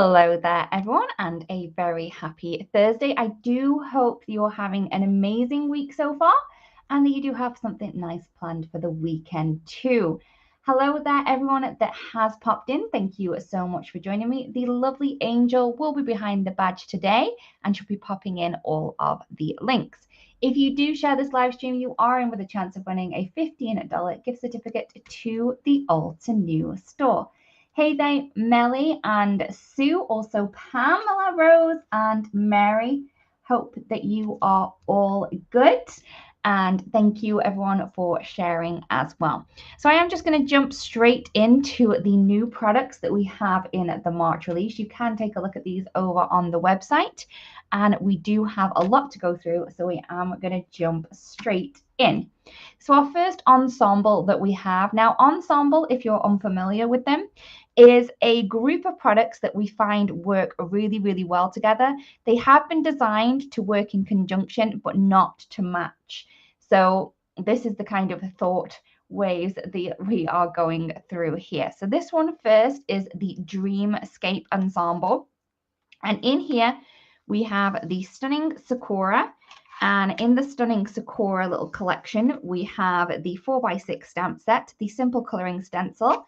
Hello there, everyone, and a very happy Thursday. I do hope you're having an amazing week so far and that you do have something nice planned for the weekend too. Hello there, everyone that has popped in. Thank you so much for joining me. The lovely Angel will be behind the badge today and she'll be popping in all of the links. If you do share this live stream, you are in with a chance of winning a $15 gift certificate to the Ulta New store. Hey there, Melly and Sue, also Pamela, Rose, and Mary. Hope that you are all good. And thank you, everyone, for sharing as well. So I am just going to jump straight into the new products that we have in the March release. You can take a look at these over on the website. And we do have a lot to go through, so we am going to jump straight in. So our first ensemble that we have, now ensemble, if you're unfamiliar with them, is a group of products that we find work really, really well together. They have been designed to work in conjunction, but not to match. So this is the kind of thought waves that we are going through here. So this one first is the Dreamscape ensemble. And in here, we have the Stunning Sakura. And in the Stunning Sakura little collection, we have the 4x6 stamp set, the simple coloring stencil,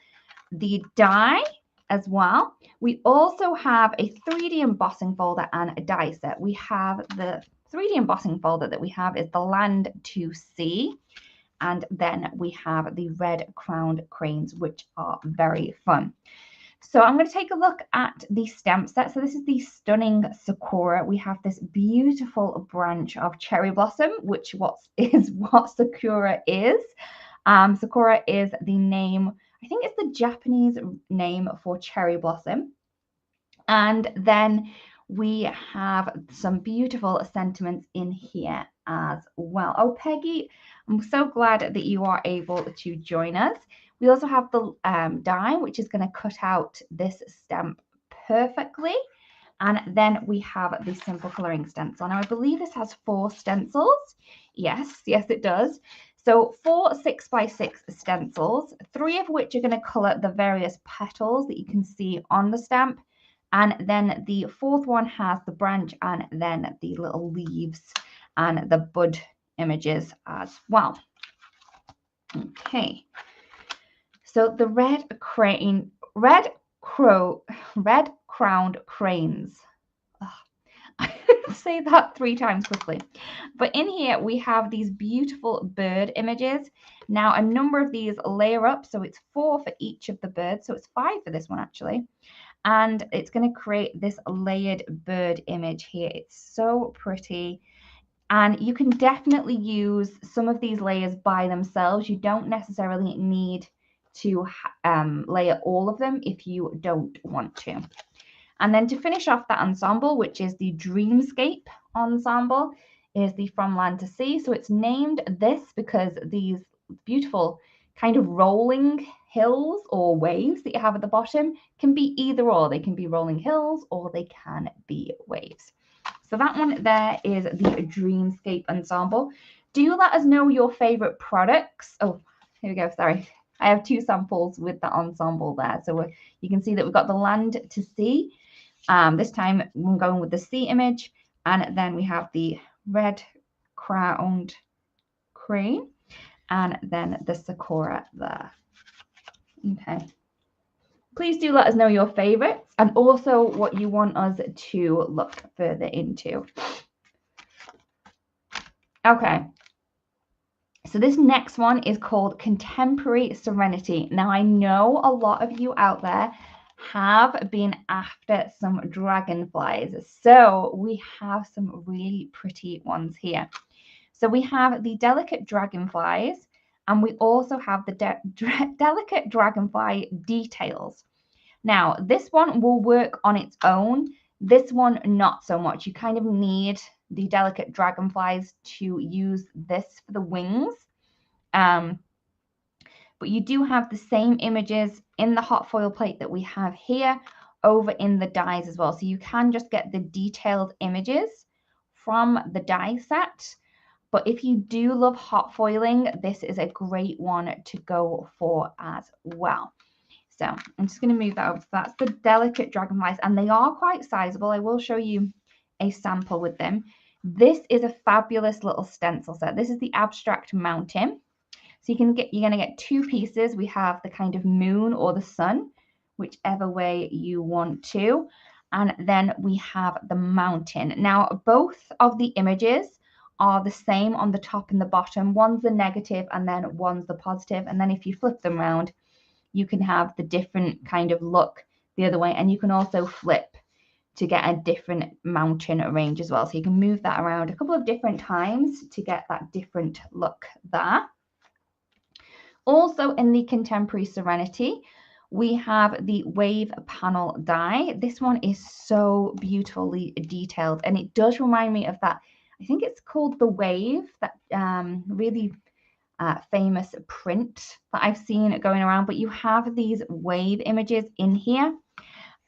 the die as well. We also have a 3D embossing folder and a die set. We have the 3D embossing folder that we have is the Land to Sea. And then we have the red crowned cranes, which are very fun. So I'm going to take a look at the stamp set. So this is the Stunning Sakura. We have this beautiful branch of cherry blossom, which is what Sakura is. Sakura is the name, I think it's the Japanese name for cherry blossom. And then we have some beautiful sentiments in here as well. Oh, Peggy, I'm so glad that you are able to join us. We also have the die, which is going to cut out this stamp perfectly. And then we have the simple coloring stencil. Now, I believe this has 4 stencils. Yes, it does. So 4 6x6 stencils, 3 of which are going to color the various petals that you can see on the stamp. And then the 4th one has the branch and then the little leaves and the bud images as well. Okay. So the red crowned cranes. I say that 3 times quickly. But in here, we have these beautiful bird images. Now, a number of these layer up. So it's 4 for each of the birds. So it's 5 for this one, actually. And it's going to create this layered bird image here. It's so pretty. And you can definitely use some of these layers by themselves. You don't necessarily need to layer all of them if you don't want to. And then to finish off that ensemble, which is the Dreamscape ensemble, is the From Land to Sea. So it's named this because these beautiful kind of rolling hills or waves that you have at the bottom can be either or. They can be rolling hills or they can be waves. So that one there is the Dreamscape ensemble. Do let us know your favorite products. Oh, here we go. Sorry. I have 2 samples with the ensemble there. So you can see that we've got the Land to Sea. This time I'm going with the sea image. And then we have the red crowned crane. And then the Sakura there. Okay. Please do let us know your favorites and also what you want us to look further into. Okay. So this next one is called Contemporary Serenity. Now, I know a lot of you out there have been after some dragonflies. So we have some really pretty ones here. So we have the delicate dragonflies, and we also have the delicate dragonfly details. Now, this one will work on its own. This one, not so much. You kind of need the delicate dragonflies to use this for the wings. But you do have the same images in the hot foil plate that we have here over in the dies as well. So you can just get the detailed images from the die set. But if you do love hot foiling, this is a great one to go for as well. So I'm just going to move that over. So that's the delicate dragonflies, and they are quite sizable. I will show you a sample with them. This is a fabulous little stencil set. This is the Abstract Mountain. So you're going to get two pieces. We have the kind of moon or the sun, whichever way you want to. And then we have the mountain. Now, both of the images are the same on the top and the bottom. One's the negative and then one's the positive. And then if you flip them around, you can have the different kind of look the other way. And you can also flip to get a different mountain range as well. So you can move that around a couple of different times to get that different look there. Also in the Contemporary Serenity, we have the wave panel die. This one is so beautifully detailed, and it does remind me of that. I think it's called The Wave, that really famous print that I've seen going around, but you have these wave images in here.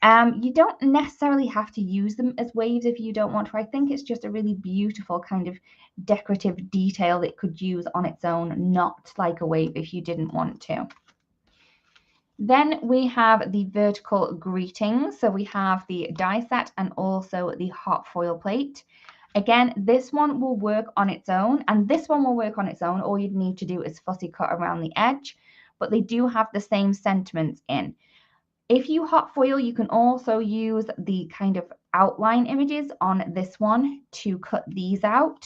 You don't necessarily have to use them as waves if you don't want to. I think it's just a really beautiful kind of decorative detail that it could use on its own, not like a wave if you didn't want to. Then we have the vertical greetings. So we have the die set and also the hot foil plate. Again, this one will work on its own, and this one will work on its own. All you'd need to do is fussy cut around the edge, but they do have the same sentiments in. If you hot foil, you can also use the kind of outline images on this one to cut these out,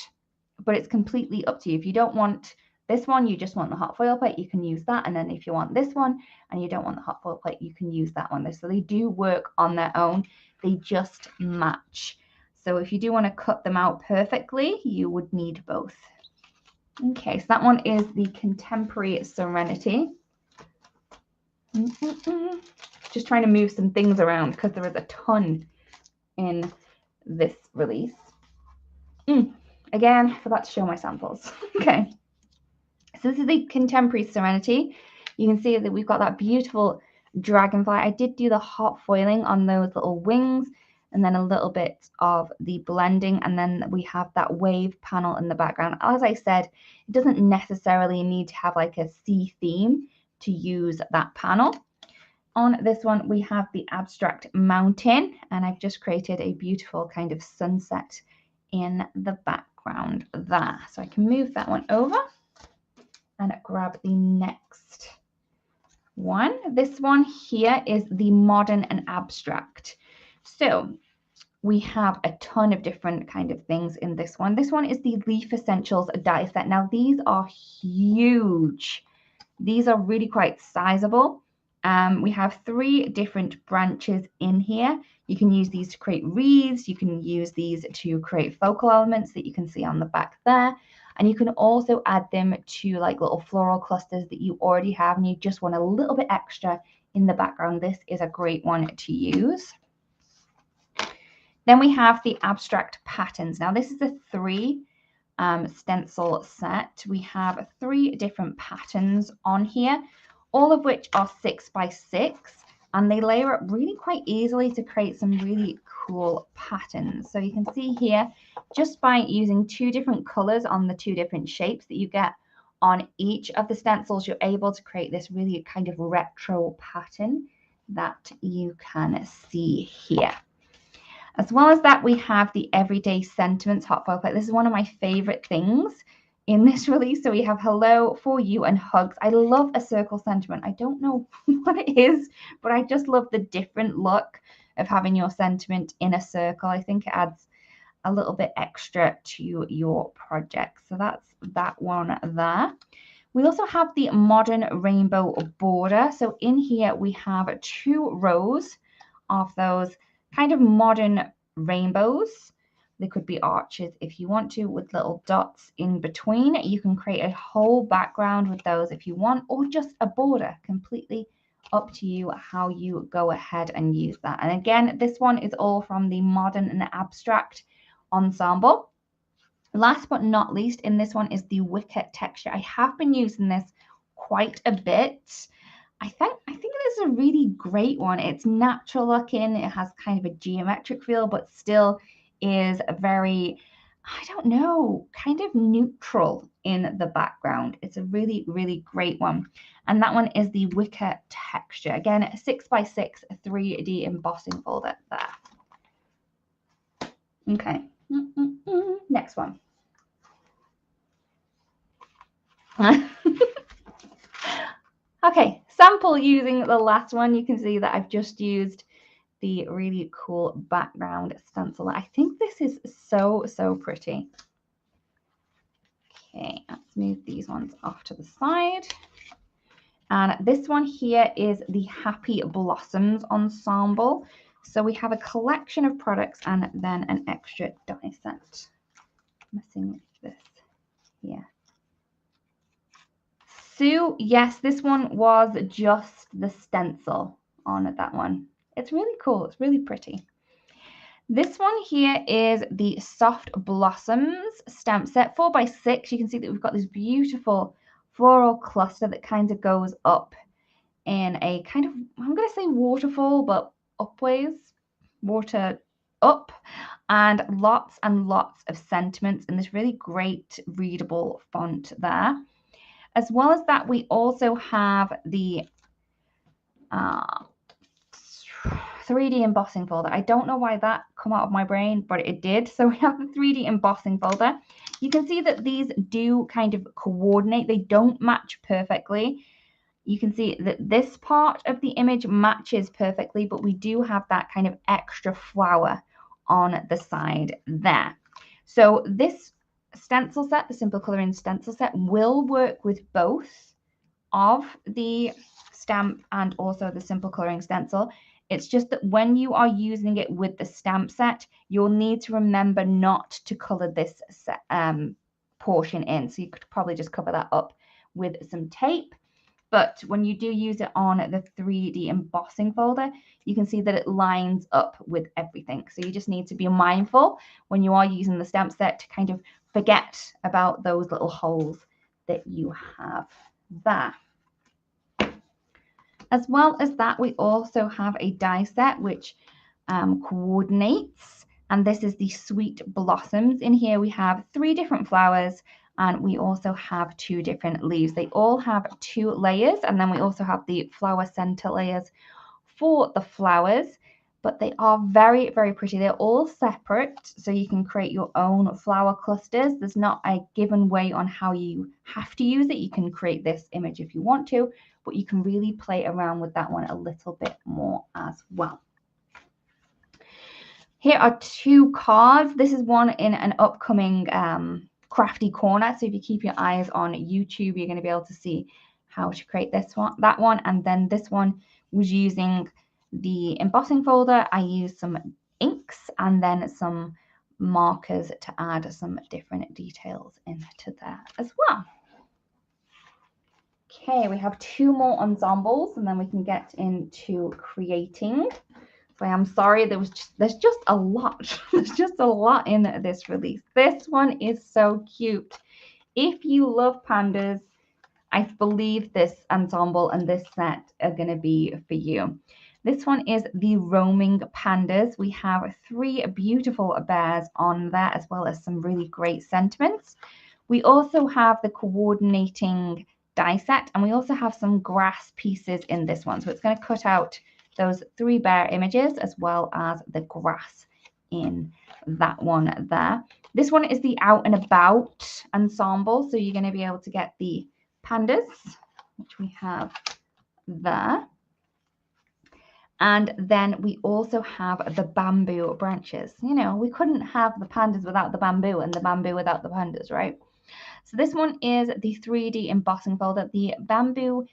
but it's completely up to you. If you don't want this one, you just want the hot foil plate, you can use that. And then if you want this one and you don't want the hot foil plate, you can use that one. So they do work on their own. They just match. So if you do want to cut them out perfectly, you would need both. Okay, so that one is the Contemporary Serenity. Just trying to move some things around because there is a ton in this release. Again, I forgot to show my samples. Okay, so this is the Contemporary Serenity. You can see that we've got that beautiful dragonfly. I did do the hot foiling on those little wings and then a little bit of the blending, and then we have that wave panel in the background. As I said, it doesn't necessarily need to have like a sea theme to use that panel. On this one, we have the Abstract Mountain, and I've just created a beautiful kind of sunset in the background there. So I can move that one over and grab the next one. This one here is the Modern and Abstract. So we have a ton of different kind of things in this one. This one is the Leaf Essentials die set. Now, these are huge. These are really quite sizable. We have 3 different branches in here. You can use these to create wreaths. You can use these to create focal elements that you can see on the back there. And you can also add them to like little floral clusters that you already have and you just want a little bit extra in the background. This is a great one to use. Then we have the Abstract Patterns. Now this is a 3 stencil set. We have 3 different patterns on here, all of which are 6 by 6, and they layer up really quite easily to create some really cool patterns. So you can see here, just by using 2 different colors on the 2 different shapes that you get on each of the stencils, you're able to create this really kind of retro pattern that you can see here. As well as that, we have the Everyday Sentiments hot foil plate. This is one of my favorite things in this release. So we have hello, for you, and hugs. I love a circle sentiment. I don't know what it is, but I just love the different look of having your sentiment in a circle. I think it adds a little bit extra to your project. So that's that one there. We also have the Modern Rainbow border. So in here we have 2 rows of those kind of modern rainbows. They could be arches if you want to, with little dots in between. You can create a whole background with those if you want, or just a border. Completely up to you how you go ahead and use that. And again, this one is all from the Modern and Abstract ensemble. Last but not least, in this one is the wicker texture. I have been using this quite a bit. I think this is a really great one. It's natural looking. It has kind of a geometric feel, but still is very I don't know, kind of neutral in the background. It's a really, really great one. And that one is the wicker texture. Again, 6x6 3D embossing folder there. Okay, next one. Okay, sample using the last one. You can see that I've just used the really cool background stencil. I think this is so, so pretty. Okay, let's move these ones off to the side. And this one here is the Happy Blossoms ensemble. So we have a collection of products and then an extra die set. Missing this here. Sue, yes, this one was just the stencil on that one. It's really cool. It's really pretty. This one here is the Soft Blossoms stamp set 4x6. You can see that we've got this beautiful floral cluster that kind of goes up in a kind of, I'm going to say waterfall, but upways, water up, and lots of sentiments in this really great readable font there. As well as that, we also have the 3D embossing folder. I don't know why that come out of my brain, but it did. So we have the 3D embossing folder. You can see that these do kind of coordinate. They don't match perfectly. You can see that this part of the image matches perfectly, but we do have that kind of extra flower on the side there. So this stencil set, the simple coloring stencil set, will work with both of the stamp and also the simple coloring stencil. It's just that when you are using it with the stamp set, you'll need to remember not to color this portion in. So you could probably just cover that up with some tape. But when you do use it on the 3D embossing folder, you can see that it lines up with everything. So you just need to be mindful when you are using the stamp set to kind of forget about those little holes that you have there. As well as that, we also have a die set which coordinates, and this is the Sweet Blossoms. In here we have 3 different flowers, and we also have 2 different leaves. They all have 2 layers, and then we also have the flower center layers for the flowers, but they are very, very pretty. They're all separate, so you can create your own flower clusters. There's not a given way on how you have to use it. You can create this image if you want to, but you can really play around with that one a little bit more as well. Here are 2 cards. This is one in an upcoming crafty corner. So if you keep your eyes on YouTube, you're going to be able to see how to create this one, that one. And then this one was using the embossing folder. I used some inks and then some markers to add some different details into there as well. Okay, we have 2 more ensembles and then we can get into creating. So I'm sorry, there's just a lot. There's just a lot in this release. This one is so cute. If you love pandas, I believe this ensemble and this set are going to be for you. This one is the Roaming Pandas. We have 3 beautiful bears on there, as well as some really great sentiments. We also have the coordinating die set, and we also have some grass pieces in this one. So it's going to cut out those 3 bear images as well as the grass in that one there. This one is the Out and About ensemble. So you're going to be able to get the pandas, which we have there. And then we also have the bamboo branches. You know, we couldn't have the pandas without the bamboo and the bamboo without the pandas, right? So this one is the 3D embossing folder. The bamboo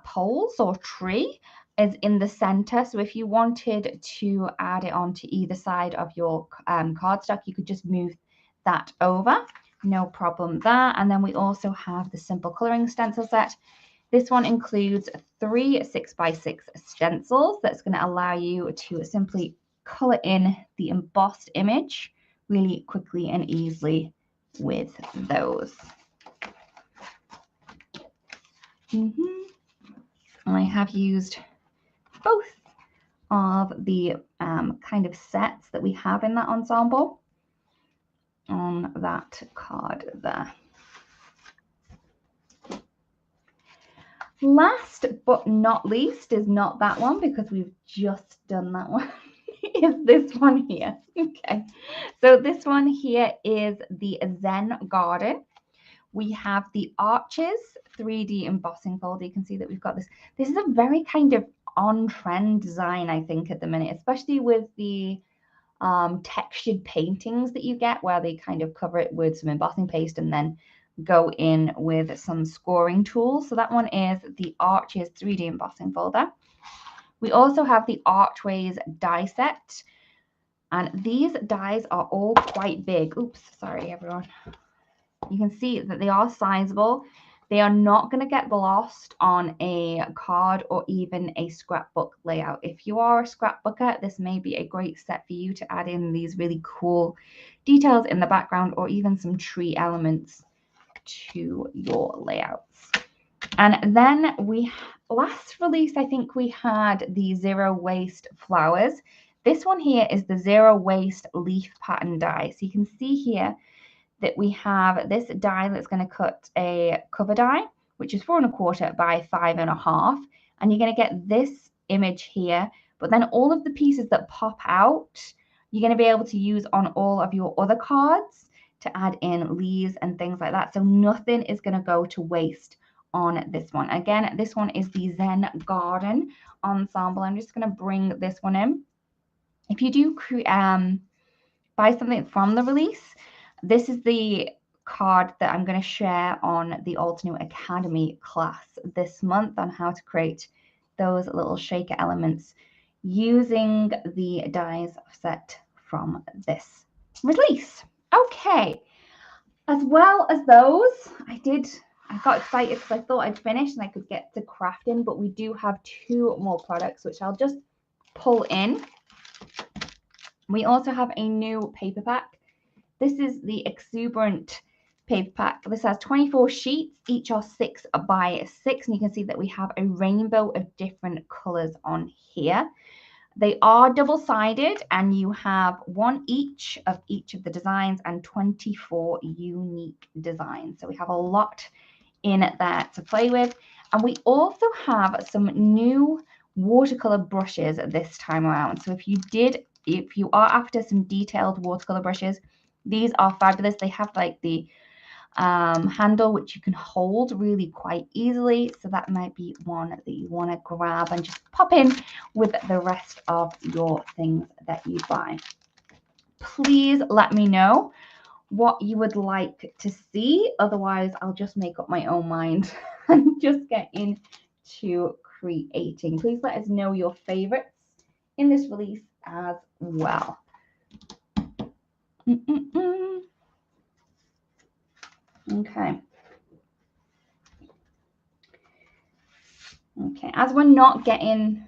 poles or tree is in the center. So if you wanted to add it onto either side of your cardstock, you could just move that over. No problem there. And then we also have the simple coloring stencil set. This one includes 3 6x6 stencils that's going to allow you to simply color in the embossed image really quickly and easily with those. I have used both of the kind of sets that we have in that ensemble. on that card there. Last but not least is not that one, because we've just done that one. Is this one here. Okay, so this one here is the Zen Garden. We have the Arches 3D embossing folder. You can see that we've got this. This is a very kind of on-trend design, I think, at the minute, especially with the textured paintings that you get, where they kind of cover it with some embossing paste and then go in with some scoring tools. So that one is the Arches 3D embossing folder. We also have the Archways die set, and these dies are all quite big. Oops, sorry everyone. You can see that they are sizable. They are not going to get lost on a card or even a scrapbook layout. If you are a scrapbooker, this may be a great set for you to add in these really cool details in the background, or even some tree elements to your layouts. And then last release, I think we had the Zero Waste Flowers. This one here is the Zero Waste Leaf Pattern die. So you can see here that we have this die that's going to cut a cover die, which is 4 1/4 by 5 1/2. And you're going to get this image here, but then all of the pieces that pop out, you're going to be able to use on all of your other cards to add in leaves and things like that. So nothing is going to go to waste on this one. Again, this one is the Zen Garden ensemble. I'm just going to bring this one in. If you do buy something from the release, this is the card that I'm going to share on the Altenew Academy class this month, on how to create those little shaker elements using the dies set from this release. Okay, as well as those, I got excited because I thought I'd finished and I could get to crafting, but we do have 2 more products which I'll just pull in. We also have a new paper pack. This is the Exuberant paper pack. This has 24 sheets, each are 6 by 6, and you can see that we have a rainbow of different colors on here. They are double-sided, and you have 1 each of the designs and 24 unique designs. So we have a lot in there to play with. And we also have some new watercolor brushes this time around. So if you are after some detailed watercolor brushes, these are fabulous. They have like the handle which you can hold really quite easily. So that might be one that you want to grab and just pop in with the rest of your things that you buy. Please let me know what you would like to see. Otherwise, I'll just make up my own mind and just get into creating. Please let us know your favorites in this release as well. Okay. Okay, as we're not getting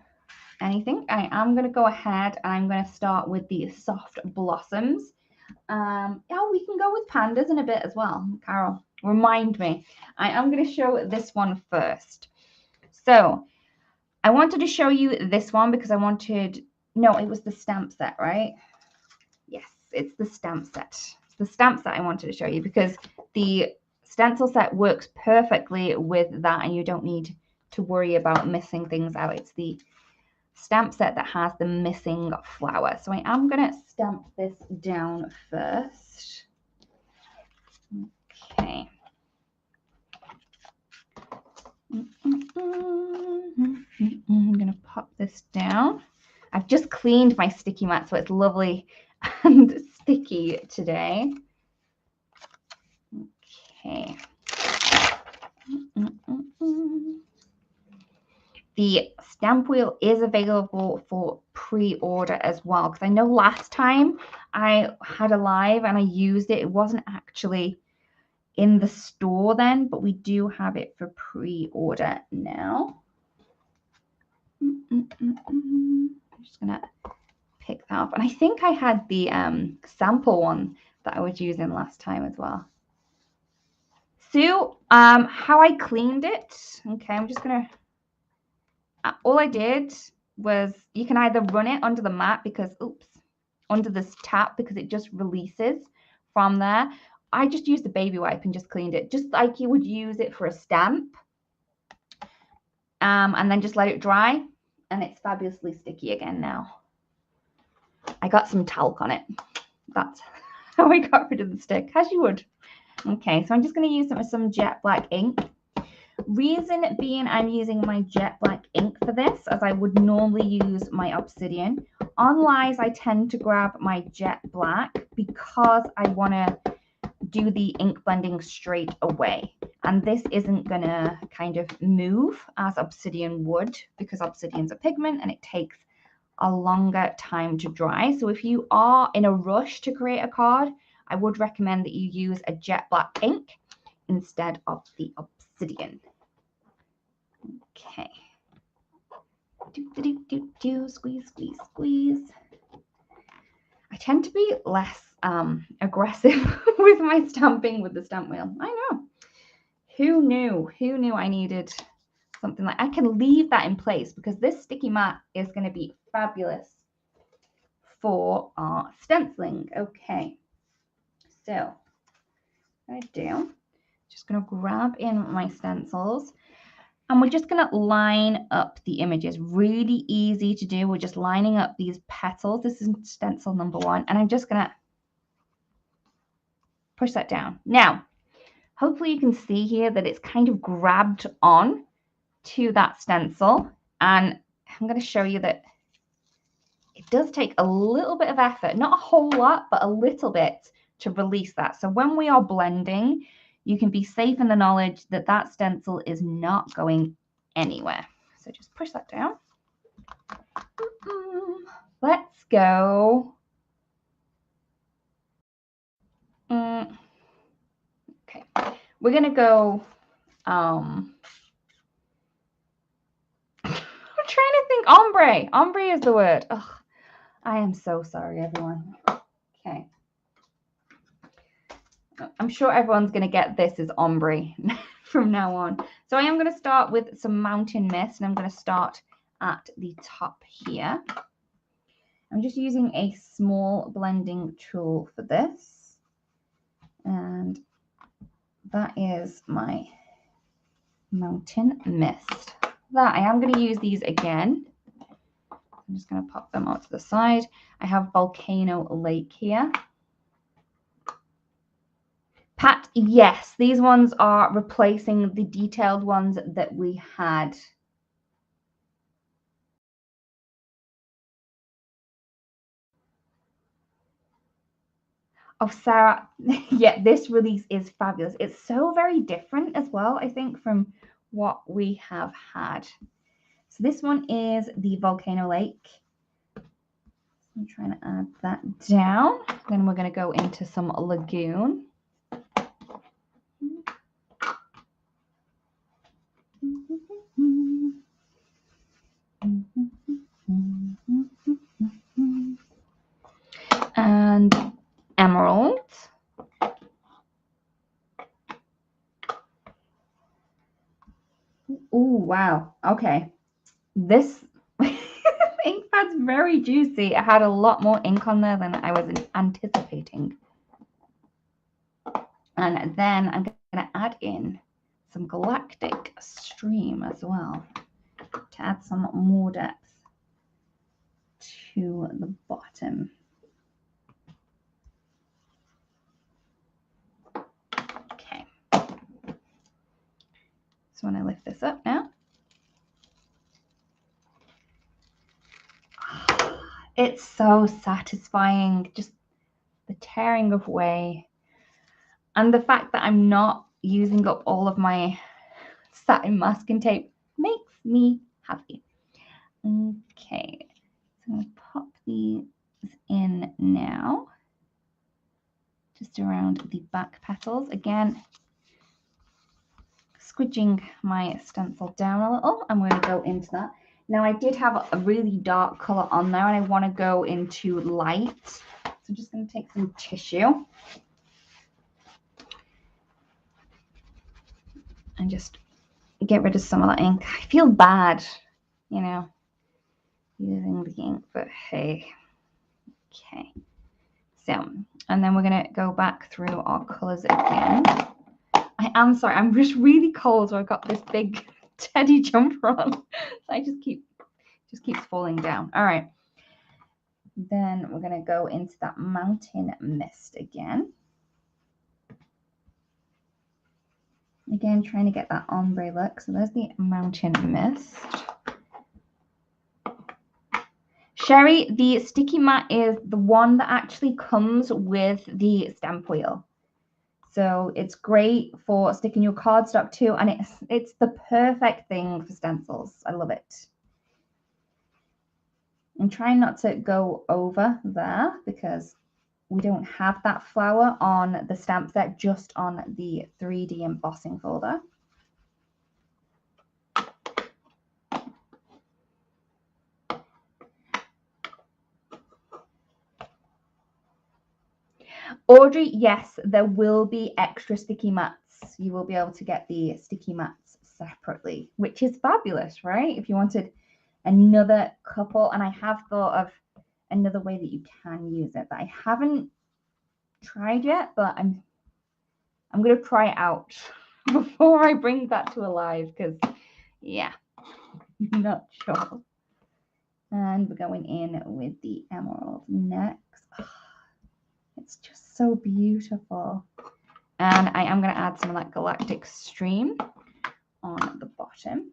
anything, I am going to go ahead and I'm going to start with the soft blossoms. Oh, we can go with pandas in a bit as well. Carol, remind me. I am going to show this one first. So I wanted to show you this one because no, it was the stamp set, right? Yes, it's the stamp set. It's the stamp set I wanted to show you because the stencil set works perfectly with that, and you don't need to worry about missing things out. It's the stamp set that has the missing flower. So I am going to stamp this down first. Okay. I'm going to pop this down. I've just cleaned my sticky mat, so it's lovely and sticky today. Okay. The stamp wheel is available for pre-order as well, because I know last time I had a live and I used it. It wasn't actually in the store then, but we do have it for pre-order now. I'm just gonna pick that up, and I think I had the sample one that I was using last time as well. So how I cleaned it, okay, I'm just gonna, all I did was, you can either run it under the mat because, under this tap, because it just releases from there. I just used the baby wipe and just cleaned it, just like you would use it for a stamp. And then just let it dry, and it's fabulously sticky again now. I got some talc on it. That's how I got rid of the stick, as you would. Okay, so I'm just going to use some jet black ink. Reason being, I'm using my jet black ink for this, as I would normally use my obsidian. On lies, I tend to grab my jet black because I want to do the ink blending straight away. And this isn't going to kind of move as obsidian would, because obsidian's a pigment and it takes a longer time to dry. So if you are in a rush to create a card, I would recommend that you use a jet black ink instead of the obsidian. Okay. Squeeze, squeeze, squeeze. I tend to be less aggressive with my stamping with the stamp wheel. I know. Who knew? Who knew I needed something like... I can leave that in place because this sticky mat is going to be fabulous for our stenciling. Okay. So, what I do, just going to grab in my stencils. And we're just going to line up the images. Really easy to do. We're just lining up these petals. This is stencil number 1. And I'm just going to push that down. Now, hopefully you can see here that it's kind of grabbed on to that stencil. And I'm going to show you that it does take a little bit of effort. Not a whole lot, but a little bit to release that. So when we are blending, you can be safe in the knowledge that that stencil is not going anywhere. So just push that down. Let's go. Okay. We're going to go. I'm trying to think. Ombre. Ombre is the word. Ugh, I am so sorry, everyone. Okay. I'm sure everyone's going to get this as ombre from now on. So I am going to start with some mountain mist, and I'm going to start at the top here. I'm just using a small blending tool for this. And that is my mountain mist. That I am going to use these again. I'm just going to pop them out to the side. I have Volcano Lake here. Pat, yes, these ones are replacing the detailed ones that we had. Oh, Sarah, yeah, this release is fabulous. It's so very different as well, I think, from what we have had. So this one is the Volcano Lake. I'm trying to add that down. Then we're going to go into some Lagoon. And Emerald. Oh, wow. Okay. This ink pad's very juicy. It had a lot more ink on there than I was anticipating. And then I'm going to add in some Galactic Stream as well to add some more depth to the bottom. Okay. So when I lift this up now, it's so satisfying, just the tearing away. And the fact that I'm not using up all of my satin masking tape makes me happy. Okay, so I'm going to pop these in now, just around the back petals. Again, squidging my stencil down a little. I'm going to go into that. Now, I did have a really dark color on there, and I want to go into light. So I'm just going to take some tissue and just get rid of some of that ink. I feel bad, you know, using the ink, but hey. Okay. So, and then we're going to go back through our colors again. I am sorry, I'm just really cold, so I've got this big teddy jumper on. So I just keeps falling down. All right. Then we're going to go into that mountain mist again. Again, trying to get that ombre look. So there's the mountain mist. Sherry, the sticky mat is the one that actually comes with the stamp wheel. So it's great for sticking your cardstock too, and it's the perfect thing for stencils. I love it. I'm trying not to go over there because we don't have that flower on the stamp set, just on the 3D embossing folder. Audrey, yes, there will be extra sticky mats. You will be able to get the sticky mats separately, which is fabulous, right? If you wanted another couple, and I have thought of another way that you can use it that I haven't tried yet, but I'm going to try it out before I bring that to a live, because yeah, I'm not sure. And we're going in with the emerald next. Oh, it's just so beautiful. And I am going to add some of that galactic stream on the bottom.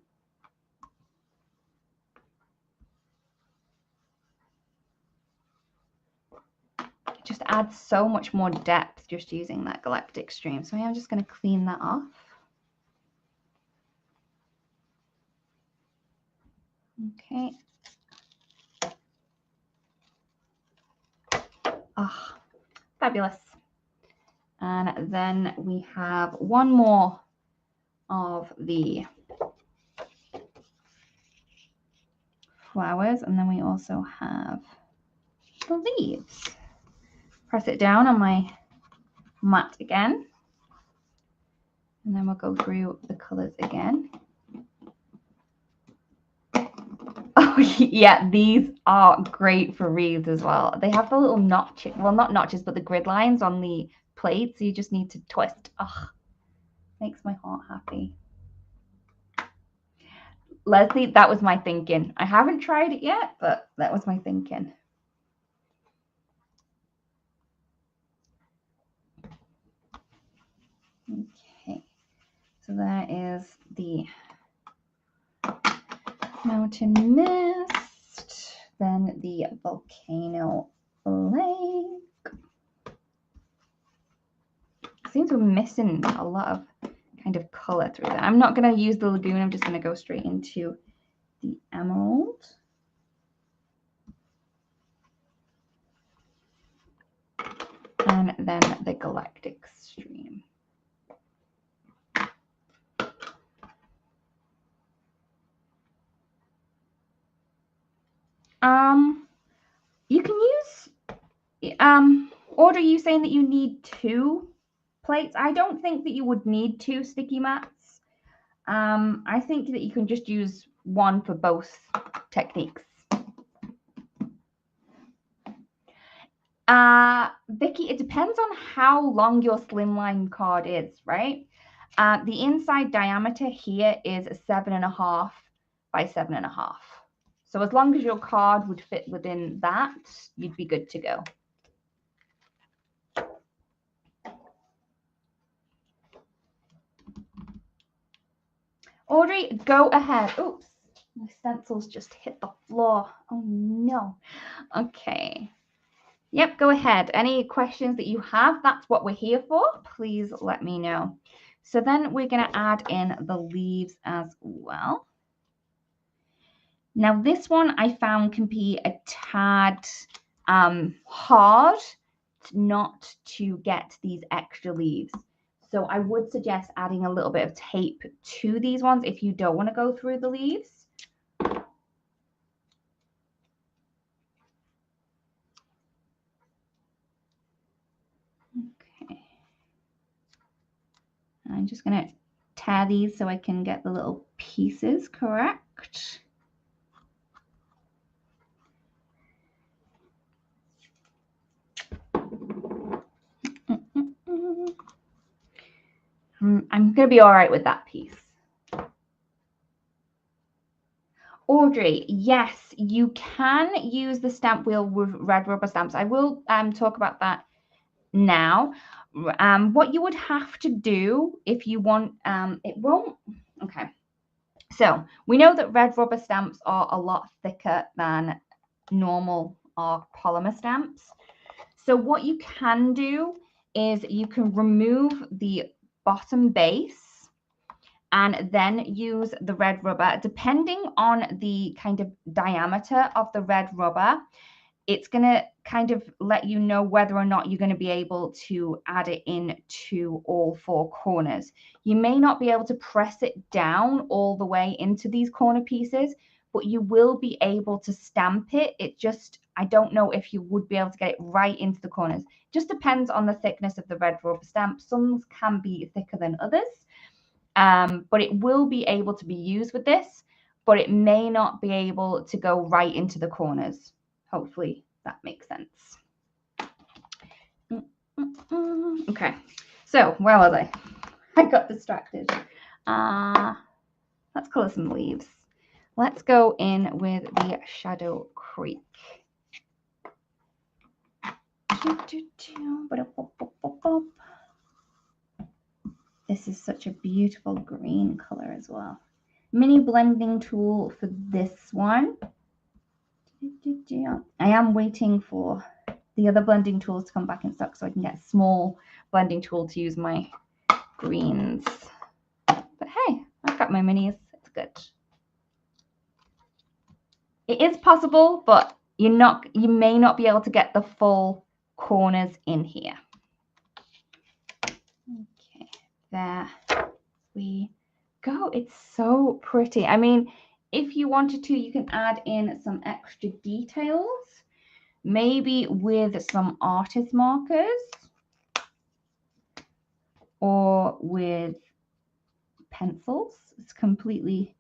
It just adds so much more depth just using that galactic stream. So I'm just going to clean that off. Okay. Ah, oh, fabulous. And then we have one more of the flowers, and then we also have the leaves. Press it down on my mat again, and then we'll go through the colors again. Oh yeah, these are great for wreaths as well. They have the little notches, well, not notches, but the grid lines on the plate, so you just need to twist. Oh, makes my heart happy. Leslie, that was my thinking. I haven't tried it yet, but that was my thinking. Okay, so that is the mountain mist, then the volcano lake. Seems we're missing a lot of kind of color through that. I'm not going to use the lagoon. I'm just going to go straight into the emerald. And then the galactic stream. You can use, Audrey, are you saying that you need 2 plates? I don't think that you would need 2 sticky mats. I think that you can just use one for both techniques. Vicky, it depends on how long your slimline card is, right? The inside diameter here is 7.5 by 7.5. So as long as your card would fit within that, you'd be good to go. Audrey, go ahead. Oops, my stencils just hit the floor. Oh no. Okay. Yep, go ahead. Any questions that you have, that's what we're here for. Please let me know. So then we're going to add in the leaves as well. Now this one I found can be a tad hard not to get these extra leaves. So I would suggest adding a little bit of tape to these ones if you don't want to go through the leaves. Okay. I'm just going to tear these so I can get the little pieces correct. I'm going to be all right with that piece. Audrey, yes, you can use the stamp wheel with red rubber stamps. I will talk about that now. What you would have to do if you want, it won't, okay. So we know that red rubber stamps are a lot thicker than normal or polymer stamps. So what you can do is you can remove the bottom base and then use the red rubber. Depending on the kind of diameter of the red rubber, it's going to kind of let you know whether or not you're going to be able to add it in to all four corners. You may not be able to press it down all the way into these corner pieces, but you will be able to stamp it. It just, I don't know if you would be able to get it right into the corners. It just depends on the thickness of the red rubber stamp. Some can be thicker than others. But it will be able to be used with this, but it may not be able to go right into the corners. Hopefully that makes sense. Okay, so where was I? I got distracted. Let's color some leaves. Let's go in with the Shadow Creek. This is such a beautiful green color as well. Mini blending tool for this one. I am waiting for the other blending tools to come back in stock so I can get a small blending tool to use my greens. But hey, I've got my minis. It's good. It is possible, but you may not be able to get the full corners in here. Okay, there we go. It's so pretty. I mean, if you wanted to, you can add in some extra details, maybe with some artist markers or with pencils. It's completely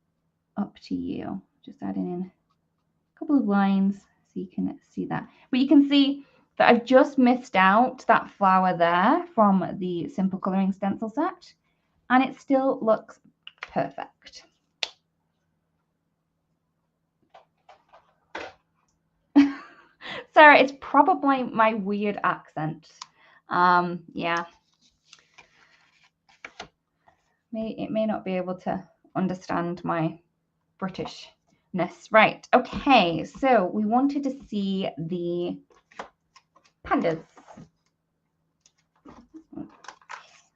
up to you. Just adding in a couple of lines so you can see that. But you can see that I've just missed out that flower there from the simple coloring stencil set, and it still looks perfect. Sarah, it's probably my weird accent. Yeah. It may not be able to understand my Britishness. Right. Okay. So we wanted to see the pandas.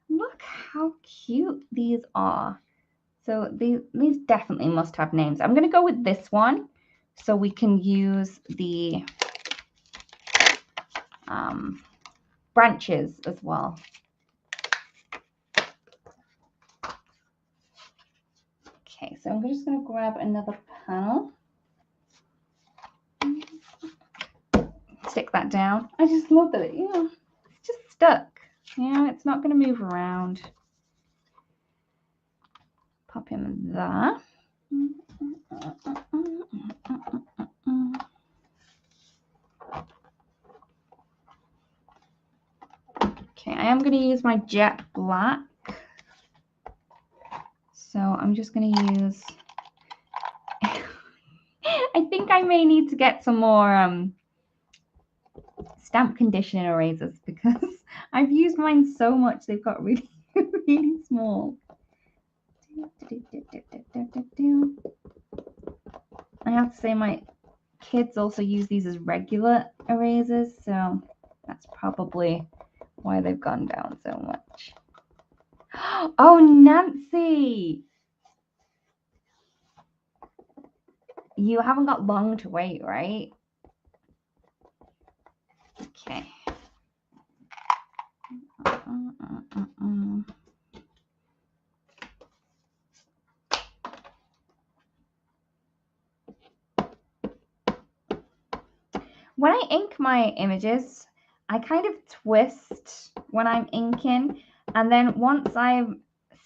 Look how cute these are. So these definitely must have names. I'm going to go with this one so we can use the branches as well. Okay, so I'm just going to grab another panel. Stick that down. I just love that it's just stuck. It's not going to move around. Pop him there. Okay, I am going to use my jet black. So I'm just going to use, I think I may need to get some more stamp conditioning erasers because I've used mine so much they've got really, really small. I have to say my kids also use these as regular erasers, so that's probably why they've gone down so much. Oh, Nancy! You haven't got long to wait, right? Okay. When I ink my images, I kind of twist when I'm inking, and then once I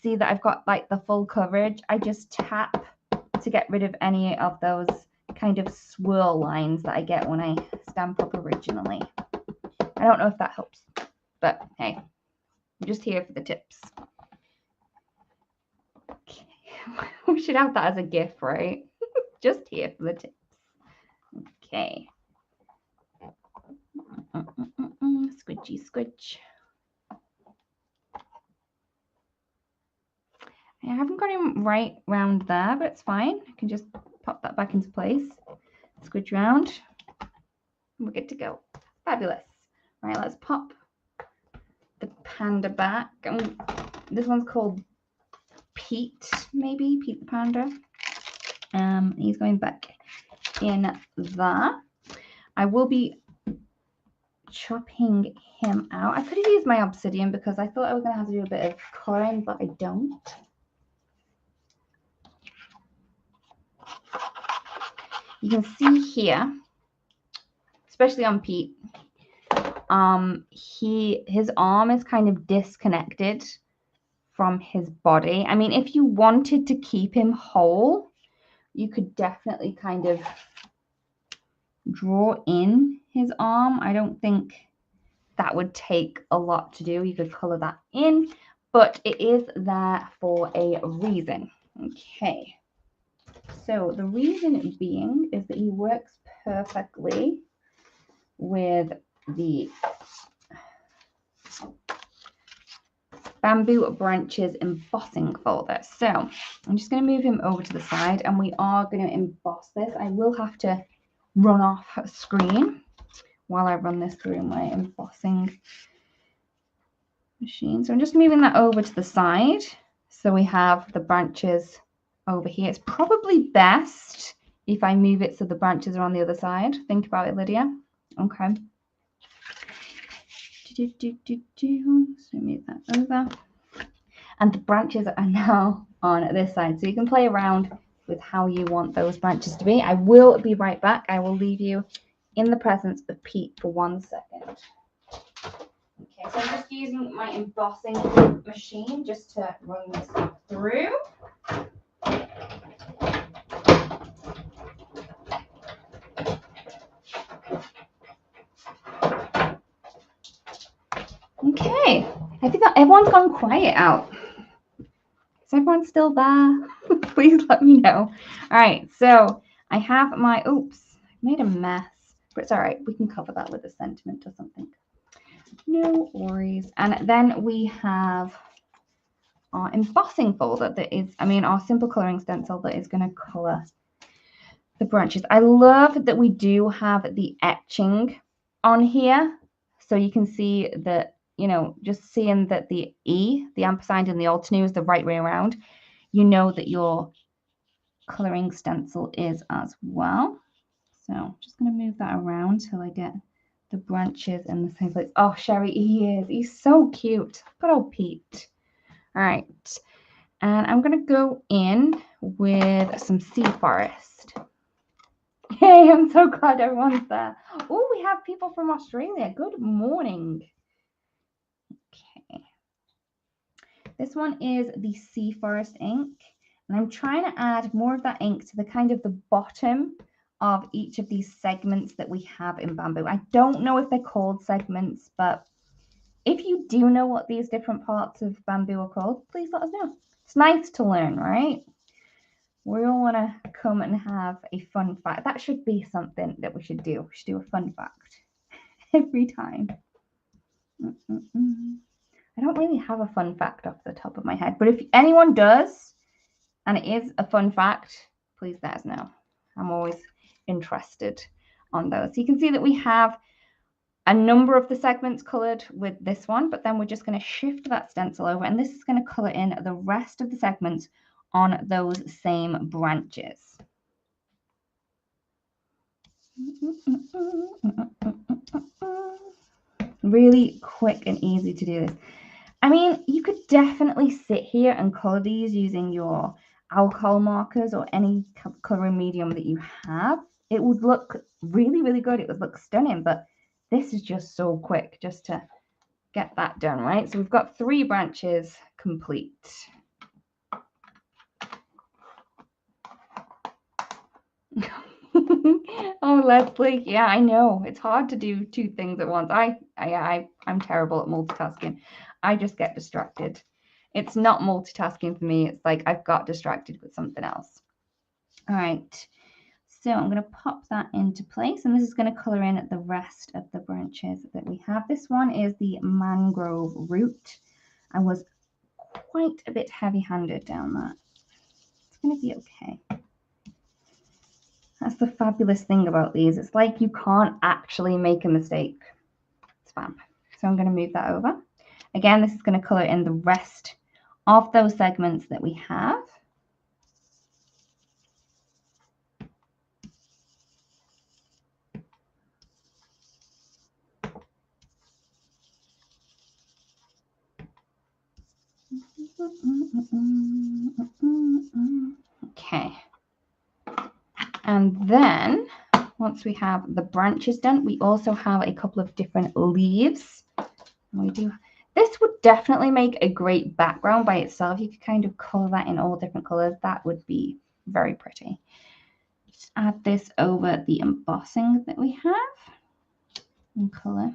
see that I've got like the full coverage, I just tap to get rid of any of those kind of swirl lines that I get when I stamp up originally. I don't know if that helps, but hey, I'm just here for the tips. Okay. We should have that as a GIF, right? Just here for the tips. Okay. Squidgy squidge. I haven't got him right round there, but it's fine. I can just pop that back into place. Squidge round. We're good to go. Fabulous. Right, let's pop the panda back. This one's called Pete, maybe Pete the panda. He's going back in there. I will be chopping him out. I could have used my obsidian because I thought I was going to have to do a bit of coloring, but I don't. You can see here, especially on Pete, his arm is kind of disconnected from his body. I mean, if you wanted to keep him whole, you could definitely kind of draw in his arm. I don't think that would take a lot to do. You could color that in, but it is there for a reason. Okay. So the reason being is that he works perfectly with the bamboo branches embossing folder. So I'm just going to move him over to the side and we are going to emboss this. I will have to run off screen while I run this through my embossing machine. So I'm just moving that over to the side. So we have the branches over here. It's probably best if I move it so the branches are on the other side. Think about it, Lydia. Okay. So move that over. And the branches are now on this side. So you can play around with how you want those branches to be. I will be right back. I will leave you in the presence of Pete for 1 second. Okay, so I'm just using my embossing machine just to run this through. Okay, I think that everyone's gone quiet out. Is everyone still there? Please let me know. All right, so I have my, oops, I made a mess, but it's all right. We can cover that with a sentiment or something. No worries. And then we have our embossing folder that is, our simple coloring stencil that is going to color the branches. I love that we do have the etching on here. So you can see that, just seeing that the E, the ampersand and the alternate is the right way around, you know that your coloring stencil is as well. So I'm just going to move that around till I get the branches in the same place. Oh, Sherry, he is. He's so cute. Good old Pete. All right. And I'm going to go in with some sea forest. Hey, I'm so glad everyone's there. Oh, we have people from Australia. Good morning. Okay. This one is the Sea Forest ink. And I'm trying to add more of that ink to the kind of the bottom of each of these segments that we have in bamboo. I don't know if they're called segments, but if you do know what these different parts of bamboo are called, please let us know. It's nice to learn, right? We all want to come and have a fun fact. That should be something that we should do. We should do a fun fact every time. I don't really have a fun fact off the top of my head, but if anyone does, and it is a fun fact, please let us know. I'm always interested on those. So you can see that we have a number of the segments colored with this one, but then we're just going to shift that stencil over, and this is going to color in the rest of the segments on those same branches. Really quick and easy to do this. You could definitely sit here and color these using your alcohol markers or any coloring medium that you have. It would look really, really good. It would look stunning, but this is just so quick just to get that done, right? So we've got 3 branches complete. Oh, Leslie, yeah, I know. It's hard to do 2 things at once. I'm terrible at multitasking. I just get distracted. It's not multitasking for me. It's like I've got distracted with something else. All right. So I'm going to pop that into place, and this is going to color in the rest of the branches that we have. This one is the mangrove root. I was quite a bit heavy-handed down that. It's going to be okay. That's the fabulous thing about these. It's like you can't actually make a mistake. It's fab. So I'm going to move that over. Again, this is going to color in the rest of those segments that we have. Okay. And then once we have the branches done, we also have a couple of different leaves. We do. This would definitely make a great background by itself. You could kind of color that in all different colors. That would be very pretty. Just add this over the embossing that we have and color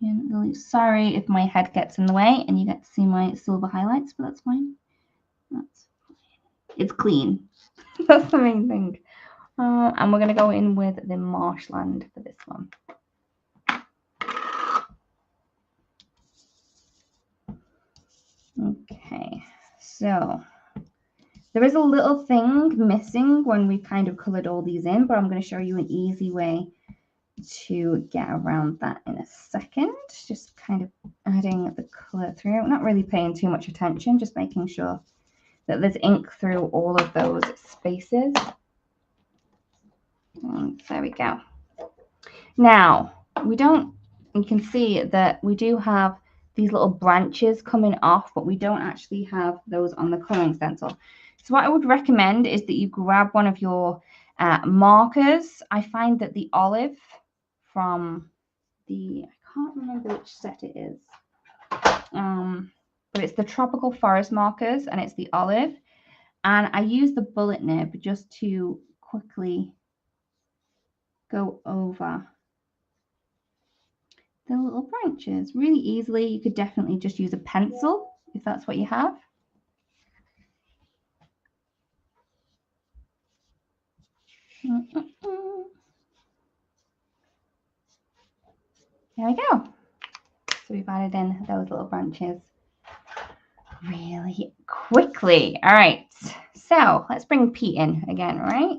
in the leaves. Sorry if my head gets in the way and you get to see my silver highlights, but that's fine. It's clean. That's the main thing. And we're going to go in with the marshland for this one. Okay, so there is a little thing missing when we kind of colored all these in, but I'm going to show you an easy way to get around that in a second. Just kind of adding the color through, not really paying too much attention, just making sure that there's ink through all of those spaces. And there we go. Now, you can see that we do have these little branches coming off, but we don't actually have those on the coloring stencil. So what I would recommend is that you grab one of your markers. I find that the olive from I can't remember which set it is, but it's the Tropical Forest markers, and it's the olive. And I use the bullet nib just to quickly go over the little branches really easily. You could definitely just use a pencil if that's what you have. There we go. So we've added in those little branches really quickly. All right, so let's bring Pete in again, right?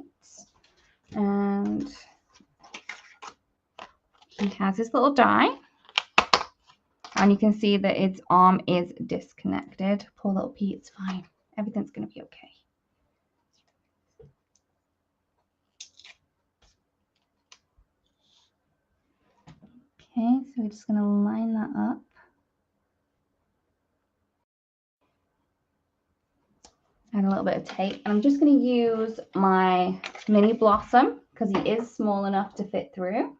And he has this little die, and you can see that its arm is disconnected. Poor little Pete, it's fine. Everything's going to be okay. Okay, so we're just going to line that up. Add a little bit of tape. And I'm just going to use my mini blossom because he is small enough to fit through.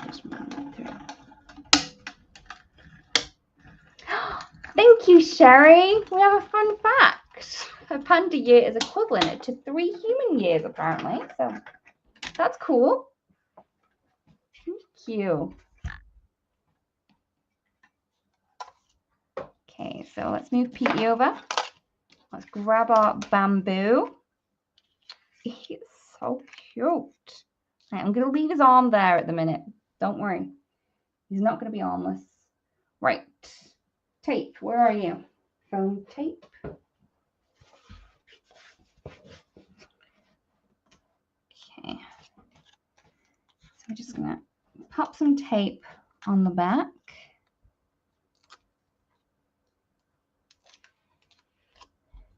Just run that through. Thank you, Sherry. We have a fun fact. A panda year is equivalent to 3 human years, apparently. So that's cool. Thank you. Okay, so let's move Petey over. Let's grab our bamboo. He's so cute. Right, I'm going to leave his arm there at the minute. Don't worry. He's not going to be armless. Right. Tape, where are you? Foam tape. Okay. So I'm just going to pop some tape on the back.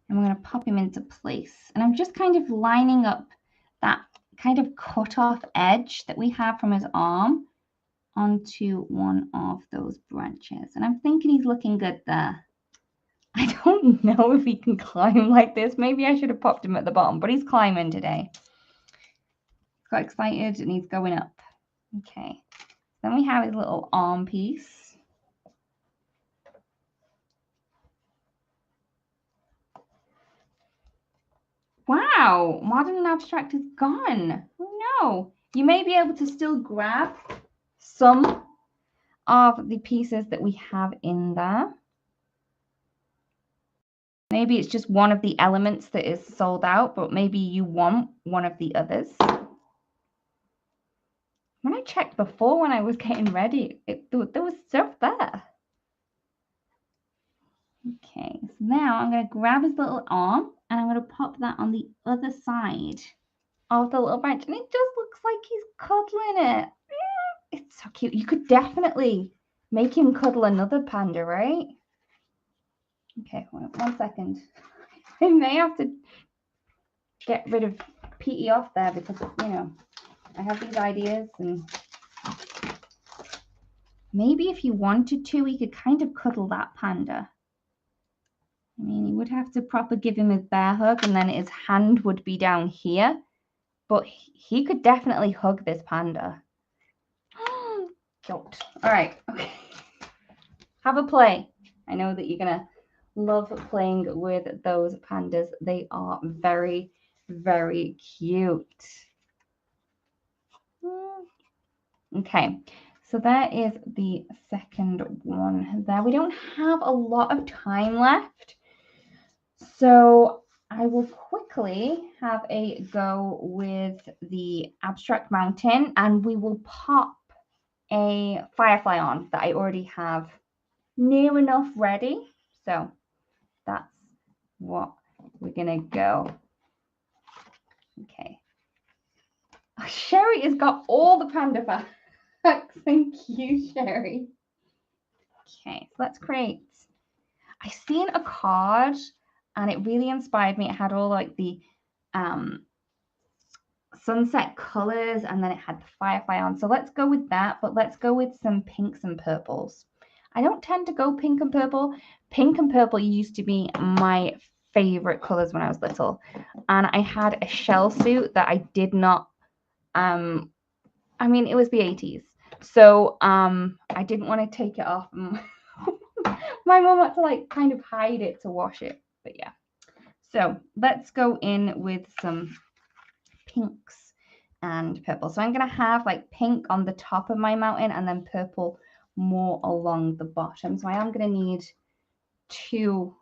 And we're going to pop him into place. And I'm just kind of lining up that kind of cut off edge that we have from his arm onto one of those branches. And I'm thinking he's looking good there. I don't know if he can climb like this. Maybe I should have popped him at the bottom, but he's climbing today. He's got excited and he's going up. Okay. Then we have his little arm piece. Wow, modern and abstract is gone. Oh no. You may be able to still grab some of the pieces that we have in there. Maybe it's just one of the elements that is sold out, but maybe you want one of the others. When I checked before when I was getting ready, there was stuff there. Okay, so now I'm going to grab his little arm and I'm going to pop that on the other side of the little branch. And it just looks like he's cuddling it. It's so cute. You could definitely make him cuddle another panda, right? Okay, one second. I may have to get rid of Petey off there because, you know, I have these ideas, and maybe if you wanted to, we could kind of cuddle that panda. I mean, you would have to proper give him his bear hug, and then his hand would be down here, but he could definitely hug this panda. Cute. All right, okay. Have a play. I know that you're gonna love playing with those pandas. They are very, very cute. Okay, so that is the second one there. We don't have a lot of time left, so I will quickly have a go with the abstract mountain, and we will pop a firefly on that I already have near enough ready. So that's what we're gonna go. Okay. Oh, Sherry has got all the panda facts. Thank you, Sherry. Okay, so let's create. I seen a card and it really inspired me. It had all like the sunset colors, and then it had the firefly on. So let's go with that, but let's go with some pinks and purples. I don't tend to go pink and purple. Pink and purple used to be my favorite colors when I was little. And I had a shell suit that I did not, I mean, it was the 80s. So I didn't want to take it off. My mom had to like kind of hide it to wash it. But yeah. So let's go in with some pinks and purple. So I'm going to have like pink on the top of my mountain and then purple more along the bottom. So I am going to need 2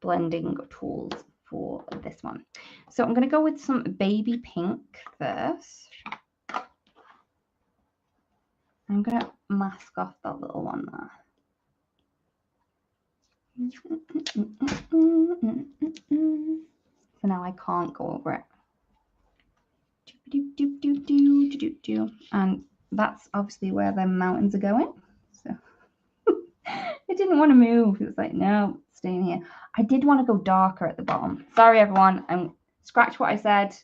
blending tools for this one. So I'm going to go with some baby pink first. I'm going to mask off that little one there. So now I can't go over it. And that's obviously where the mountains are going. So it didn't want to move. It was like, no, staying here. I did want to go darker at the bottom. Sorry, everyone. Scratch what I said.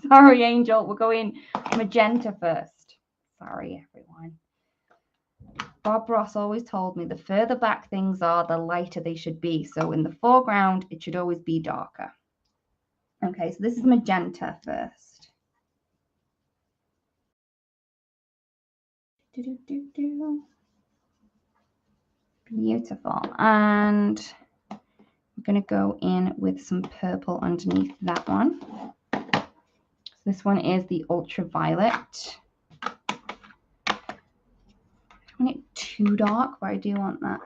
Sorry, Angel. We're going magenta first. Sorry, everyone. Bob Ross always told me the further back things are, the lighter they should be. So in the foreground, it should always be darker. Okay, so this is magenta first. Beautiful. And I'm going to go in with some purple underneath that one. So this one is the ultraviolet. I don't want it too dark, but I do want that.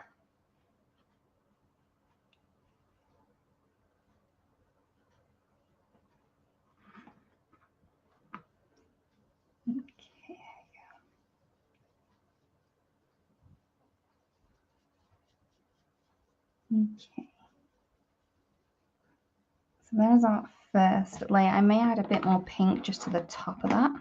Okay. So there's our first layer. I may add a bit more pink just to the top of that.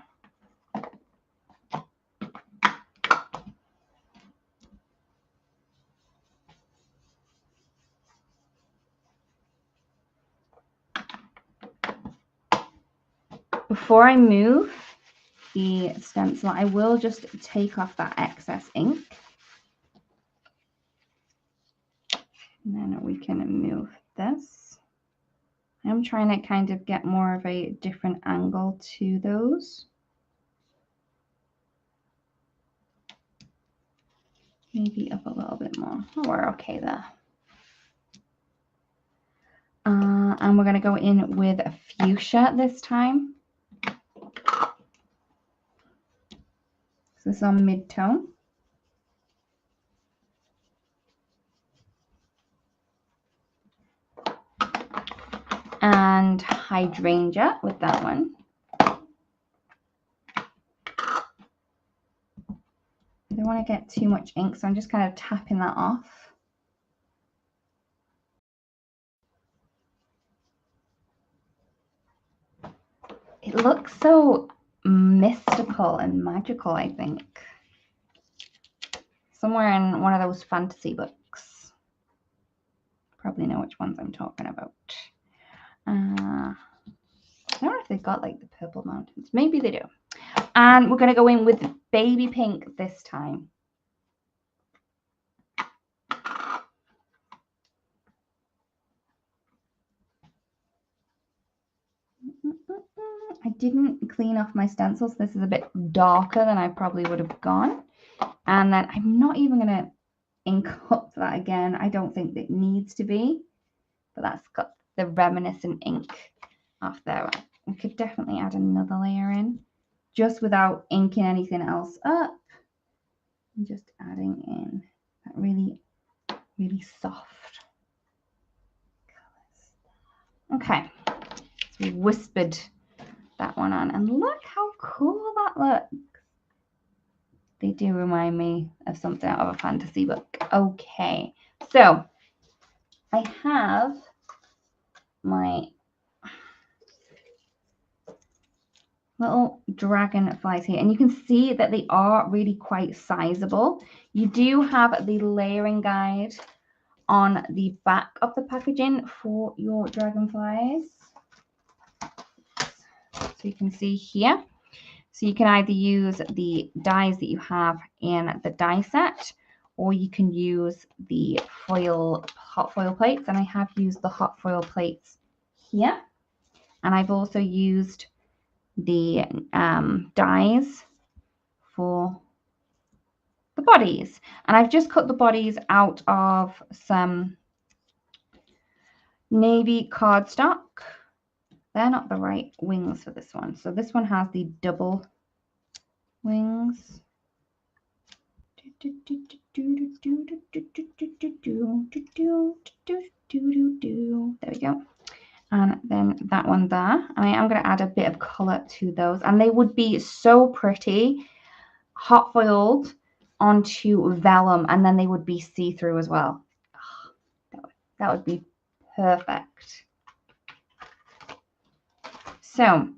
Before I move the stencil, I will just take off that excess ink. And then we can move this. I'm trying to kind of get more of a different angle to those. Maybe up a little bit more. Oh, we're okay there. And we're going to go in with a fuchsia this time. So this is on mid-tone. And hydrangea with that one. I don't want to get too much ink, so I'm just kind of tapping that off. It looks so mystical and magical, I think. Somewhere in one of those fantasy books. Probably know which ones I'm talking about. I don't know if they've got like the purple mountains. Maybe they do. And we're going to go in with baby pink this time. I didn't clean off my stencils. This is a bit darker than I probably would have gone. And then I'm not even going to ink up that again. I don't think it needs to be. But that's got the reminiscent ink off there. We could definitely add another layer in. Just without inking anything else up. I'm just adding in that really, really soft colors. Okay. So we whispered that one on. And look how cool that looks. They do remind me of something out of a fantasy book. Okay, so I have my little dragonflies here, and you can see that they are really quite sizable. You do have the layering guide on the back of the packaging for your dragonflies. So you can see here. So you can either use the dies that you have in the die set, or you can use the hot foil plates. And I have used the hot foil plates here. And I've also used the dies for the bodies. And I've just cut the bodies out of some navy cardstock. They're not the right wings for this one. So this one has the double wings. There we go. And then that one there. And I am going to add a bit of color to those. And they would be so pretty, hot foiled onto vellum, and then they would be see-through as well. Oh, that would be perfect. So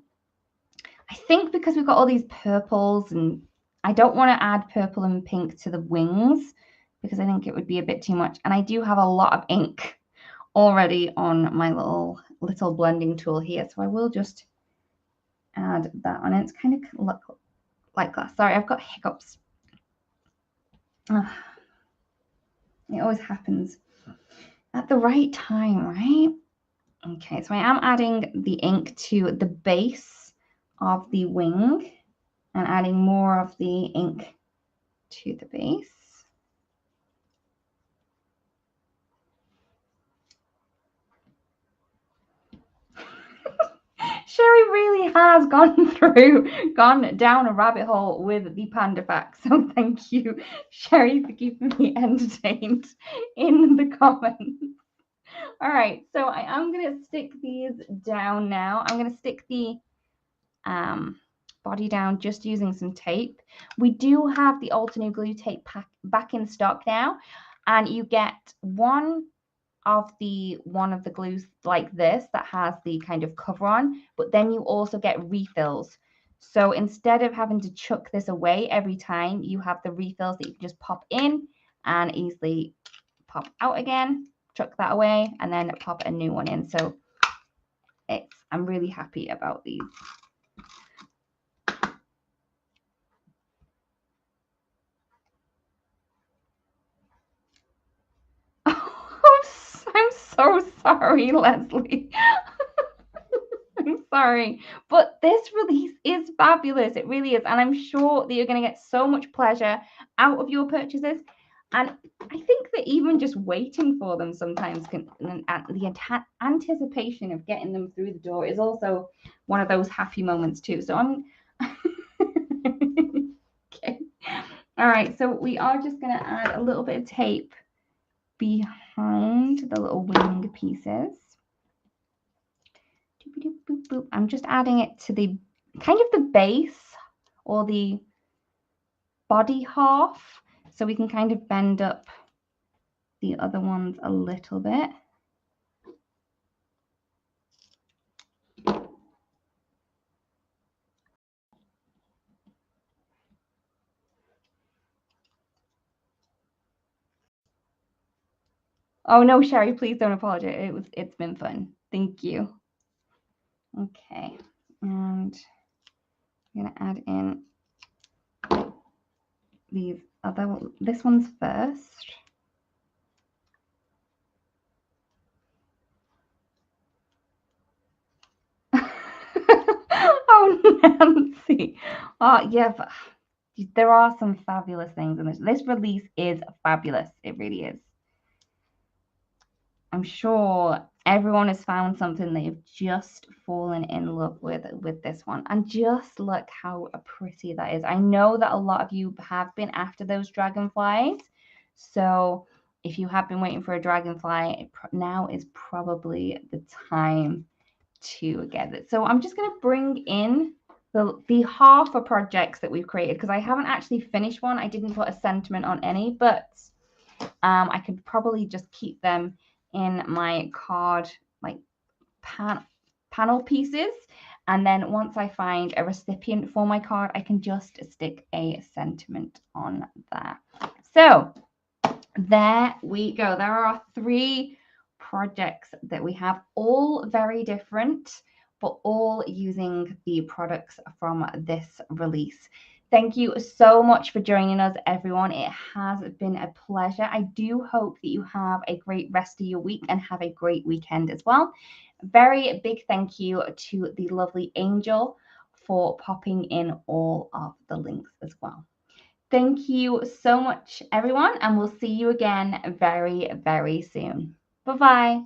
I think because we've got all these purples, and I don't want to add purple and pink to the wings because I think it would be a bit too much. And I do have a lot of ink already on my little blending tool here. So I will just add that on. It's kind of look like that. Sorry, I've got hiccups. It always happens at the right time, right? Okay, so I am adding the ink to the base of the wing and adding more of the ink to the base. Sherry really has gone down a rabbit hole with the panda facts. So thank you, Sherry, for keeping me entertained in the comments. All right, so I am going to stick these down now. I'm going to stick the body down just using some tape. We do have the alternate glue tape back in stock now, and you get one of the glues like this that has the kind of cover on, but then you also get refills. So instead of having to chuck this away every time, you have the refills that you can just pop in and easily pop out again, chuck that away, and then pop a new one in. So I'm really happy about these. I'm so sorry, Leslie. I'm sorry, but this release is fabulous. It really is. And I'm sure that you're going to get so much pleasure out of your purchases. And I think that even just waiting for them sometimes the anticipation of getting them through the door is also one of those happy moments too. So I'm okay. All right, so we are just going to add a little bit of tape behind the little wing pieces. I'm just adding it to the kind of the base or the body half, so we can kind of bend up the other ones a little bit. Oh no, Sherry, please don't apologize. It's been fun. Thank you. Okay, and I'm gonna add in this one's first. Oh, Nancy. Oh, yeah, but there are some fabulous things in this. This release is fabulous. It really is. I'm sure everyone has found something they've just fallen in love with this one. And just look how pretty that is. I know that a lot of you have been after those dragonflies. So if you have been waiting for a dragonfly, now is probably the time to get it. So I'm just going to bring in the half of projects that we've created, because I haven't actually finished one. I didn't put a sentiment on any, but I could probably just keep them in my card, like panel pieces. And then once I find a recipient for my card, I can just stick a sentiment on there. So there we go. There are 3 projects that we have, all very different, but all using the products from this release. Thank you so much for joining us, everyone. It has been a pleasure. I do hope that you have a great rest of your week and have a great weekend as well. Very big thank you to the lovely Angel for popping in all of the links as well. Thank you so much, everyone, and we'll see you again very, very soon. Bye-bye.